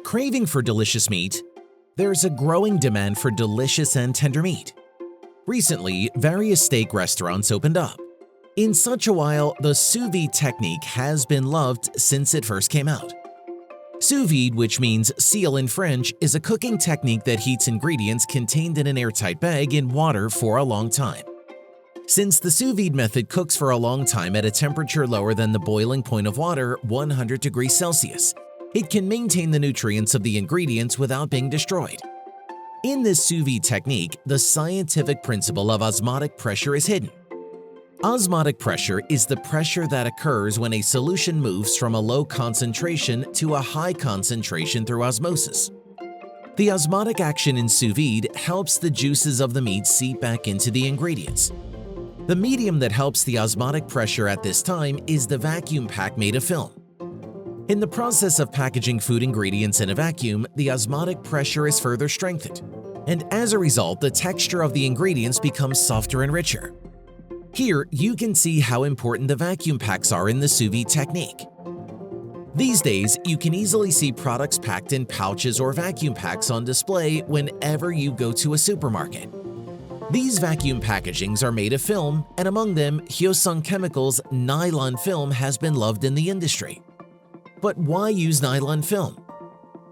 Craving for delicious meat? There's a growing demand for delicious and tender meat. Recently, various steak restaurants opened up. In such a while, the sous-vide technique has been loved since it first came out. Sous-vide, which means seal in French, is a cooking technique that heats ingredients contained in an airtight bag in water for a long time. Since the sous-vide method cooks for a long time at a temperature lower than the boiling point of water, 100 degrees Celsius, it can maintain the nutrients of the ingredients without being destroyed. In this sous-vide technique, the scientific principle of osmotic pressure is hidden. Osmotic pressure is the pressure that occurs when a solution moves from a low concentration to a high concentration through osmosis. The osmotic action in sous-vide helps the juices of the meat seep back into the ingredients. The medium that helps the osmotic pressure at this time is the vacuum pack made of film. In the process of packaging food ingredients in a vacuum, the osmotic pressure is further strengthened, and as a result, the texture of the ingredients becomes softer and richer. Here, you can see how important the vacuum packs are in the sous-vide technique. These days, you can easily see products packed in pouches or vacuum packs on display whenever you go to a supermarket. These vacuum packagings are made of film, and among them, Hyosung Chemical's nylon film has been loved in the industry. But why use nylon film?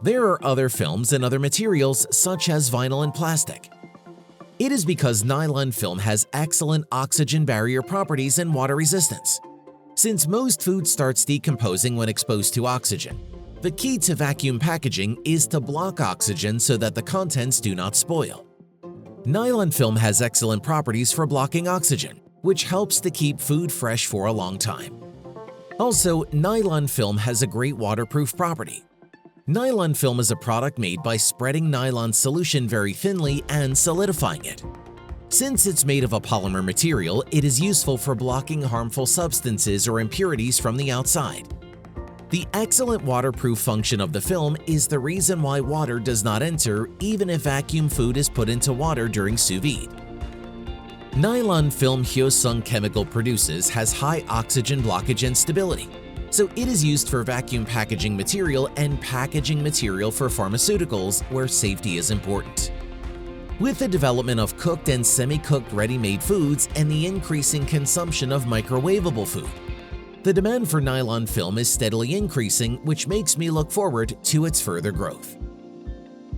There are other films and other materials such as vinyl and plastic. It is because nylon film has excellent oxygen barrier properties and water resistance. Since most food starts decomposing when exposed to oxygen, the key to vacuum packaging is to block oxygen so that the contents do not spoil. Nylon film has excellent properties for blocking oxygen, which helps to keep food fresh for a long time. Also, nylon film has a great waterproof property. Nylon film is a product made by spreading nylon solution very thinly and solidifying it. Since it's made of a polymer material, it is useful for blocking harmful substances or impurities from the outside. The excellent waterproof function of the film is the reason why water does not enter even if vacuum food is put into water during sous vide. Nylon film Hyosung Chemical produces has high oxygen blockage and stability, so it is used for vacuum packaging material and packaging material for pharmaceuticals where safety is important. With the development of cooked and semi-cooked ready-made foods and the increasing consumption of microwavable food, the demand for nylon film is steadily increasing, which makes me look forward to its further growth.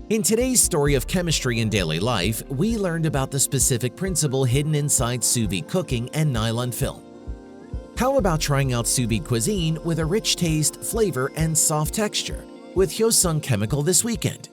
In today's story of chemistry in daily life, we learned about the specific principle hidden inside sous vide cooking and nylon film. How about trying out sous vide cuisine with a rich taste, flavor, and soft texture with Hyosung Chemical this weekend?